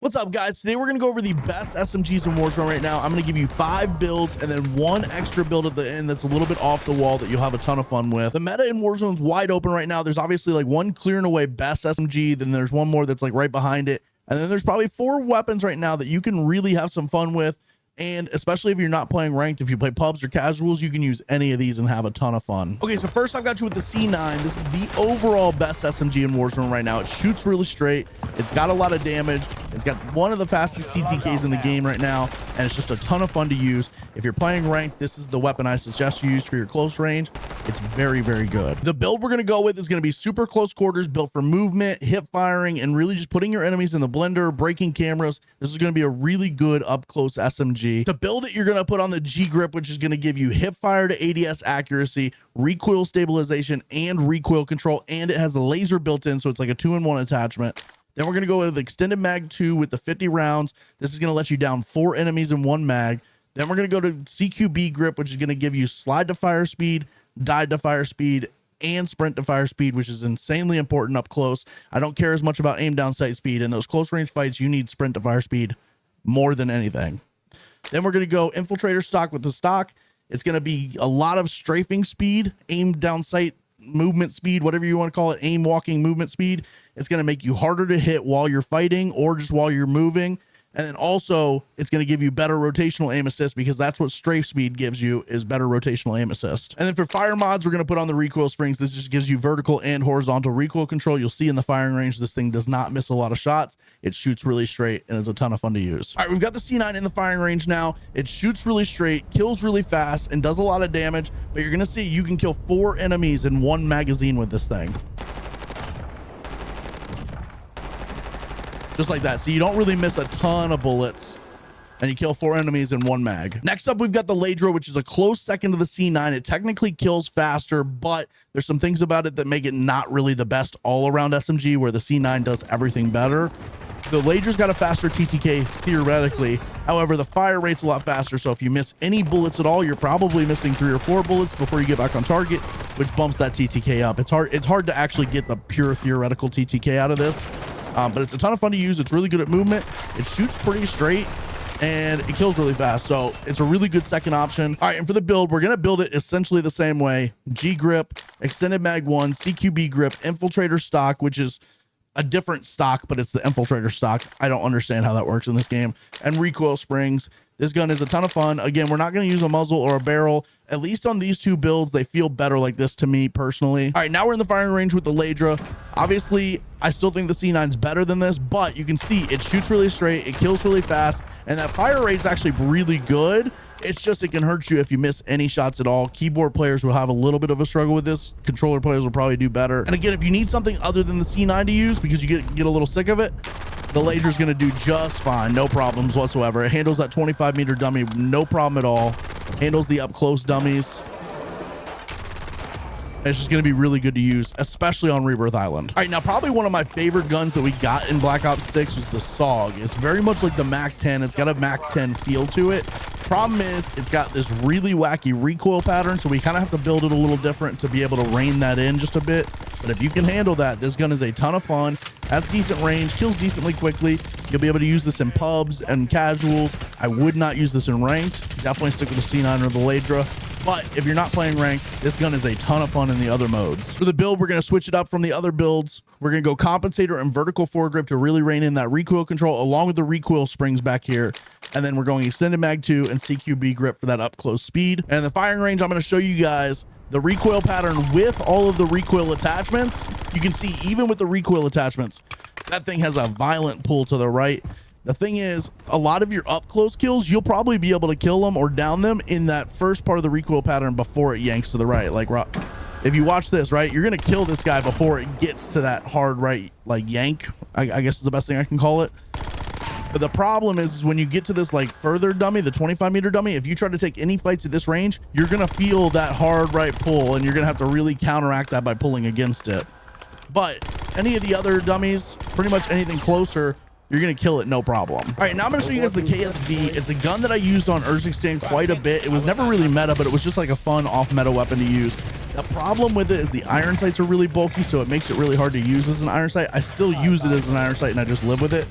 What's up, guys? Today we're going to go over the best SMGs in Warzone right now. I'm going to give you 5 builds and then one extra build at the end that's a little bit off the wall that you'll have a ton of fun with. The meta in Warzone's wide open right now. There's obviously like one clearing away best SMG, then there's one more that's like right behind it, and then there's probably 4 weapons right now that you can really have some fun with. And especially if you're not playing ranked, if you play pubs or casuals, you can use any of these and have a ton of fun. Okay, so first I've got you with the C9. This is the overall best SMG in Warzone right now. It shoots really straight. It's got a lot of damage. It's got one of the fastest TTKs in the game right now, and it's just a ton of fun to use. If you're playing ranked, this is the weapon I suggest you use for your close range. It's very, very good. The build we're going to go with is going to be super close quarters, built for movement, hip firing, and really just putting your enemies in the blender, breaking cameras. This is going to be a really good up close SMG. To build it, you're going to put on the G grip, which is going to give you hip fire to ADS accuracy, recoil stabilization, and recoil control. And it has a laser built in, so it's like a 2-in-1 attachment. Then we're going to go with extended mag 2 with the 50 rounds. This is going to let you down 4 enemies in 1 mag. Then we're going to go to CQB grip, which is going to give you slide to fire speed, dive to fire speed, and sprint to fire speed, which is insanely important up close. I don't care as much about aim down sight speed. In those close range fights, you need sprint to fire speed more than anything. Then we're going to go infiltrator stock with the stock. It's going to be a lot of strafing speed, aim down sight, movement speed, whatever you want to call it, aim walking movement speed. It's going to make you harder to hit while you're fighting or just while you're moving. And then also it's going to give you better rotational aim assist, because that's what strafe speed gives you, is better rotational aim assist. And then for fire mods, we're going to put on the recoil springs. This just gives you vertical and horizontal recoil control. You'll see in the firing range, this thing does not miss a lot of shots. It shoots really straight and it's a ton of fun to use. All right, we've got the C9 in the firing range now. It shoots really straight, kills really fast, and does a lot of damage, but you're going to see you can kill 4 enemies in 1 magazine with this thing. Just like that. So you don't really miss a ton of bullets, and you kill 4 enemies in 1 mag. Next up, we've got the Ladra, which is a close second to the C9. It technically kills faster, but there's some things about it that make it not really the best all-around SMG, where the C9 does everything better. The Ladra's got a faster TTK theoretically. However, the fire rate's a lot faster, so if you miss any bullets at all, you're probably missing 3 or 4 bullets before you get back on target, which bumps that TTK up. It's hard to actually get the pure theoretical TTK out of this. But it's a ton of fun to use. It's really good at movement. It shoots pretty straight, and it kills really fast. So it's a really good second option. All right, and for the build, we're going to build it essentially the same way. G grip, extended mag 1, CQB grip, infiltrator stock, which is a different stock, but it's the infiltrator stock. I don't understand how that works in this game. And recoil springs. This gun is a ton of fun. Again, we're not going to use a muzzle or a barrel. At least on these 2 builds, they feel better like this to me personally. All right, now we're in the firing range with the Ladra. Obviously, I still think the C9 is better than this, but you can see it shoots really straight, it kills really fast, and that fire rate's actually really good. It's just, it can hurt you if you miss any shots at all. Keyboard players will have a little bit of a struggle with this. Controller players will probably do better. And again, if you need something other than the C9 to use because you get a little sick of it, the Ladra is going to do just fine. No problems whatsoever. It handles that 25-meter dummy, no problem at all. Handles the up-close dummies. It's just going to be really good to use, especially on Rebirth Island. All right, now probably one of my favorite guns that we got in Black Ops 6 was the SAUG. It's very much like the MAC-10. It's got a MAC-10 feel to it. Problem is, it's got this really wacky recoil pattern, so we kind of have to build it a little different to be able to rein that in just a bit. But if you can handle that, this gun is a ton of fun, has decent range, kills decently quickly. You'll be able to use this in pubs and casuals. I would not use this in ranked. Definitely stick with the C9 or the Ladra. But if you're not playing ranked, this gun is a ton of fun in the other modes. For the build, we're going to switch it up from the other builds. We're going to go compensator and vertical foregrip to really rein in that recoil control, along with the recoil springs back here. And then we're going extended mag 2 and CQB grip for that up close speed. And the firing range, I'm going to show you guys the recoil pattern with all of the recoil attachments. You can see even with the recoil attachments, that thing has a violent pull to the right. The thing is, a lot of your up close kills, you'll probably be able to kill them or down them in that first part of the recoil pattern before it yanks to the right. Like, if you watch this, right, you're going to kill this guy before it gets to that hard right, like yank, I guess is the best thing I can call it. But the problem is when you get to this like further dummy, the 25-meter dummy, if you try to take any fights at this range, you're going to feel that hard right pull, and you're going to have to really counteract that by pulling against it. But any of the other dummies, pretty much anything closer, you're going to kill it, no problem. All right, now I'm going to show you guys the KSV. It's a gun that I used on Urzikstan quite a bit. It was never really meta, but it was just like a fun off-meta weapon to use. The problem with it is the iron sights are really bulky, so it makes it really hard to use as an iron sight. I still use it as an iron sight, and I just live with it.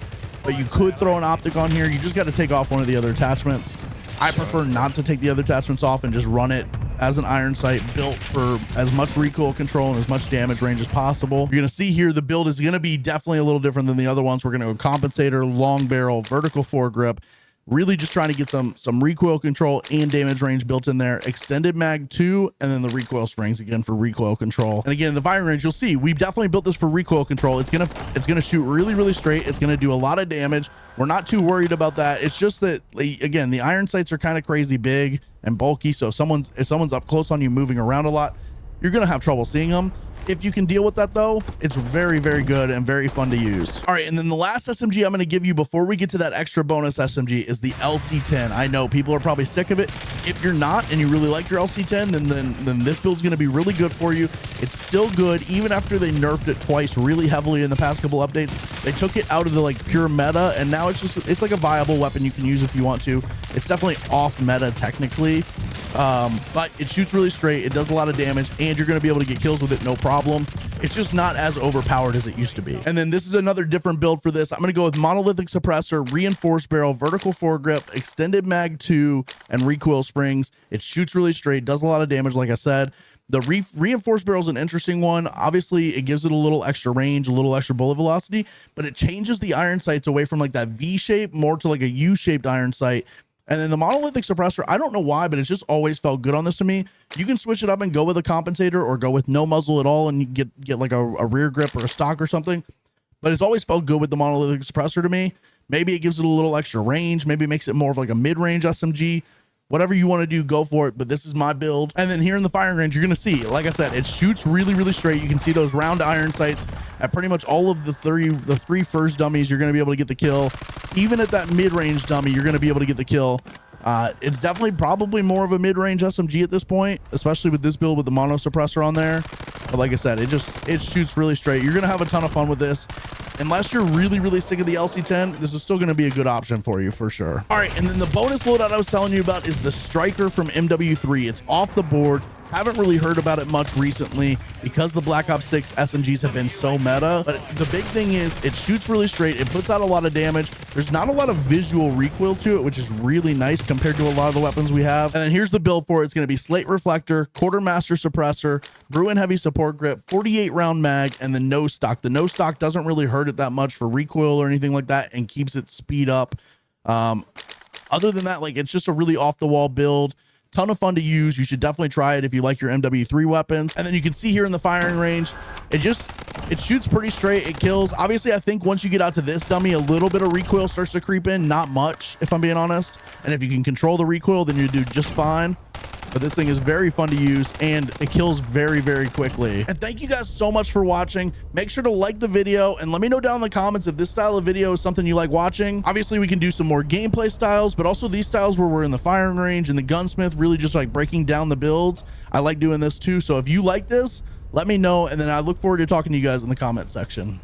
but you could throw an optic on here. You just got to take off one of the other attachments. I prefer not to take the other attachments off and just run it as an iron sight built for as much recoil control and as much damage range as possible. You're gonna see here the build is gonna be definitely a little different than the other ones. We're gonna go compensator, long barrel, vertical foregrip, really just trying to get some recoil control and damage range built in there. Extended mag 2, and then the recoil springs again for recoil control. And again, the firing range, you'll see we've definitely built this for recoil control. It's gonna shoot really straight. It's gonna do a lot of damage. We're not too worried about that. It's just that, again, the iron sights are kind of crazy big and bulky, so if someone's up close on you moving around a lot, you're gonna have trouble seeing them. If you can deal with that though, it's very good and very fun to use. All right, and then the last SMG I'm going to give you before we get to that extra bonus SMG is the LC10. I know people are probably sick of it. If you're not and you really like your LC10, then this build's going to be really good for you. It's still good even after they nerfed it twice really heavily in the past couple updates. They took it out of the like pure meta, and now it's like a viable weapon you can use if you want to. It's definitely off meta technically, but it shoots really straight. It does a lot of damage, and you're going to be able to get kills with it no problem. It's just not as overpowered as it used to be. And then this is another different build for this. I'm going to go with monolithic suppressor, reinforced barrel, vertical foregrip, extended mag 2, and recoil springs. It shoots really straight, does a lot of damage, like I said. The reinforced barrel is an interesting one. Obviously, it gives it a little extra range, a little extra bullet velocity, but it changes the iron sights away from like that V shape more to like a U-shaped iron sight. And then the monolithic suppressor, I don't know why, but it's just always felt good on this to me. You can switch it up and go with a compensator or go with no muzzle at all and you get like a rear grip or a stock or something. But it's always felt good with the monolithic suppressor to me. Maybe it gives it a little extra range. Maybe it makes it more of like a mid-range SMG. Whatever you want to do, go for it. But this is my build. And then here in the firing range, you're going to see, like I said, it shoots really straight. You can see those round iron sights at pretty much all of the three first dummies. You're going to be able to get the kill. Even at that mid-range dummy, you're going to be able to get the kill. It's definitely probably more of a mid-range SMG at this point, especially with this build with the mono suppressor on there. But like I said, it shoots really straight. You're going to have a ton of fun with this. Unless you're really sick of the LC10, this is still going to be a good option for you for sure. All right, and then the bonus loadout I was telling you about is the Striker from MW3. It's off the board. Haven't really heard about it much recently because the Black Ops 6 SMGs have been so meta. But the big thing is it shoots really straight. It puts out a lot of damage. There's not a lot of visual recoil to it, which is really nice compared to a lot of the weapons we have. And then here's the build for it. It's going to be slate reflector, quartermaster suppressor, Bruin heavy support grip, 48 round mag, and the no stock. The no stock doesn't really hurt it that much for recoil or anything like that and keeps it speed up. Other than that, like it's just a really off the wall build. Ton of fun to use. You should definitely try it if you like your MW3 weapons. And then you can see here in the firing range, it shoots pretty straight. It kills. Obviously, I think once you get out to this dummy, a little bit of recoil starts to creep in. Not much, if I'm being honest. And if you can control the recoil, then you do just fine. But this thing is very fun to use and it kills very quickly. And thank you guys so much for watching. Make sure to like the video and let me know down in the comments if this style of video is something you like watching. Obviously we can do some more gameplay styles, but also these styles where we're in the firing range and the gunsmith, really just like breaking down the builds. I like doing this too. So if you like this, let me know. And then I look forward to talking to you guys in the comment section.